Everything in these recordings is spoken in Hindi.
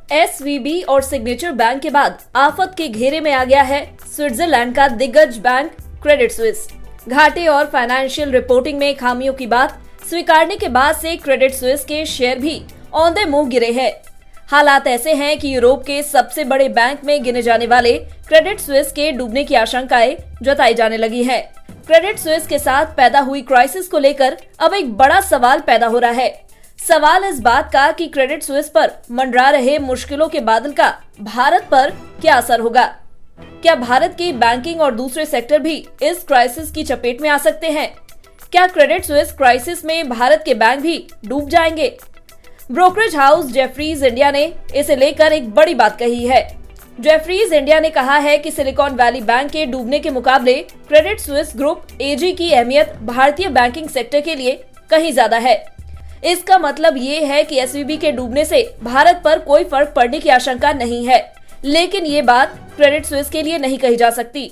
एसवीबी और सिग्नेचर बैंक के बाद आफत के घेरे में आ गया है स्विट्जरलैंड का दिग्गज बैंक क्रेडिट स्विस। घाटे और फाइनेंशियल रिपोर्टिंग में खामियों की बात स्वीकारने के बाद से क्रेडिट स्विस के शेयर भी औंधे मुंह गिरे हैं। हालात ऐसे हैं कि यूरोप के सबसे बड़े बैंक में गिने जाने वाले क्रेडिट स्विस के डूबने की आशंकाएं जताई जाने लगी है। क्रेडिट स्विस के साथ पैदा हुई क्राइसिस को लेकर अब एक बड़ा सवाल पैदा हो रहा है। सवाल इस बात का कि क्रेडिट स्विस पर मंडरा रहे मुश्किलों के बादल का भारत पर क्या असर होगा। क्या भारत के बैंकिंग और दूसरे सेक्टर भी इस क्राइसिस की चपेट में आ सकते हैं? क्या क्रेडिट स्विस क्राइसिस में भारत के बैंक भी डूब जाएंगे? ब्रोकरेज हाउस जेफरीज इंडिया ने इसे लेकर एक बड़ी बात कही है। जेफरीज इंडिया ने कहा है कि सिलिकॉन वैली बैंक के डूबने के मुकाबले क्रेडिट स्विस ग्रुप एजी की अहमियत भारतीय बैंकिंग सेक्टर के लिए कहीं ज्यादा है। इसका मतलब ये है कि एसवीबी के डूबने से भारत पर कोई फर्क पड़ने की आशंका नहीं है, लेकिन ये बात क्रेडिट स्विस के लिए नहीं कही जा सकती।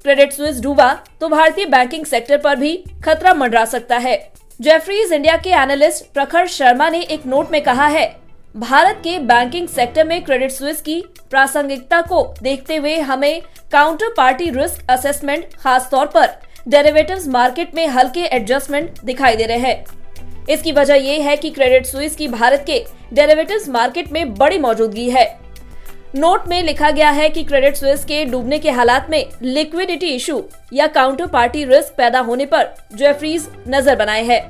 क्रेडिट स्विस डूबा तो भारतीय बैंकिंग सेक्टर पर भी खतरा मंडरा सकता है। जेफरीज इंडिया के एनालिस्ट प्रखर शर्मा ने एक नोट में कहा है, भारत के बैंकिंग सेक्टर में क्रेडिट स्विस की प्रासंगिकता को देखते हुए हमें काउंटर पार्टी रिस्क असेसमेंट, खासतौर पर डेरिवेटिव्स मार्केट में हल्के एडजस्टमेंट दिखाई दे रहे हैं। इसकी वजह यह है कि क्रेडिट स्विस की भारत के डेरिवेटिव्स मार्केट में बड़ी मौजूदगी है। नोट में लिखा गया है कि क्रेडिट स्विस के डूबने के हालात में लिक्विडिटी इशू या काउंटर पार्टी रिस्क पैदा होने पर जेफरीज नजर बनाए है।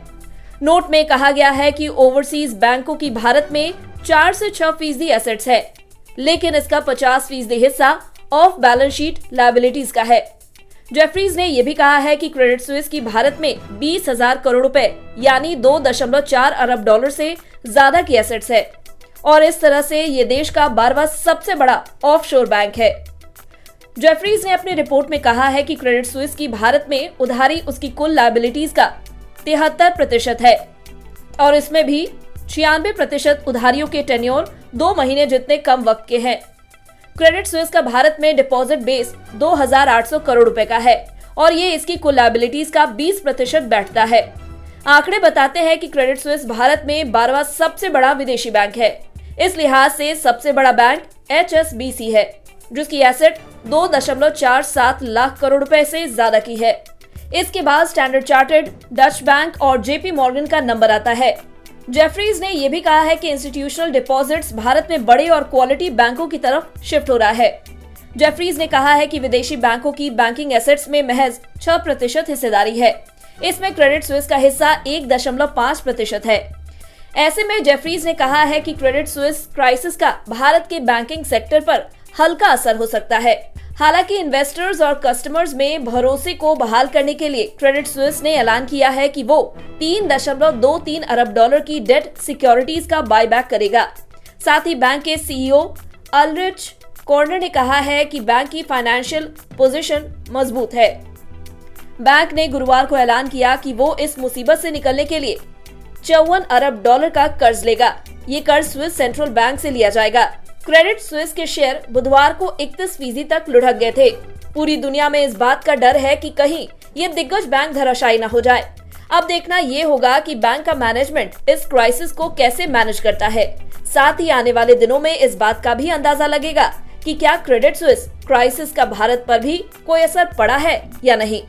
नोट में कहा गया है कि ओवरसीज बैंकों की भारत में 4 से 6% एसेट्स है, लेकिन इसका 50% हिस्सा ऑफ बैलेंस शीट लायबिलिटीज का है। जेफरीज ने यह भी कहा है कि क्रेडिट स्विस की भारत में 20,000 करोड़ रुपए यानी 2.4 अरब डॉलर से ज्यादा की एसेट्स है और इस तरह से ये देश का 12वां सबसे बड़ा ऑफशोर बैंक है। जेफरीज ने अपनी रिपोर्ट में कहा है कि क्रेडिट स्विस की भारत में उधारी उसकी कुल लायबिलिटीज का 73% है और इसमें भी 96% उधारियों के टेन्योर 2 महीने जितने कम वक्त के हैं। क्रेडिट स्विस का भारत में डिपॉजिट बेस 2,800 करोड़ रुपए का है और ये इसकी कुल लायबिलिटीज का 20% बैठता है। आंकड़े बताते हैं कि क्रेडिट स्विस भारत में 12वां सबसे बड़ा विदेशी बैंक है। इस लिहाज से सबसे बड़ा बैंक HSBC है, जिसकी एसेट 2.47 लाख करोड़ रुपए से ज्यादा की है। इसके बाद स्टैंडर्ड चार्टर्ड, डच बैंक और जेपी मॉर्गन का नंबर आता है। जेफरीज ने यह भी कहा है कि इंस्टीट्यूशनल डिपॉजिट्स भारत में बड़े और क्वालिटी बैंकों की तरफ शिफ्ट हो रहा है। जेफरीज ने कहा है कि विदेशी बैंकों की बैंकिंग एसेट्स में महज 6% हिस्सेदारी है। इसमें क्रेडिट स्विस का हिस्सा 1.5% है। ऐसे में जेफरीज ने कहा है कि क्रेडिट स्विस क्राइसिस का भारत के बैंकिंग सेक्टर पर हल्का असर हो सकता है। हालांकि इन्वेस्टर्स और कस्टमर्स में भरोसे को बहाल करने के लिए क्रेडिट स्विस ने ऐलान किया है कि वो 3.23 अरब डॉलर की डेट सिक्योरिटीज का बायबैक करेगा। साथ ही बैंक के सीईओ अल्रिच कॉर्नर ने कहा है कि बैंक की फाइनेंशियल पोजीशन मजबूत है। बैंक ने गुरुवार को ऐलान किया कि वो इस मुसीबत से निकलने के लिए 54 अरब डॉलर का कर्ज लेगा। ये कर्ज स्विस सेंट्रल बैंक से लिया जाएगा। क्रेडिट स्विस के शेयर बुधवार को 31% तक लुढ़क गए थे। पूरी दुनिया में इस बात का डर है कि कहीं ये दिग्गज बैंक धराशायी न हो जाए। अब देखना ये होगा कि बैंक का मैनेजमेंट इस क्राइसिस को कैसे मैनेज करता है। साथ ही आने वाले दिनों में इस बात का भी अंदाजा लगेगा कि क्या क्रेडिट स्विस क्राइसिस का भारत पर भी कोई असर पड़ा है या नहीं।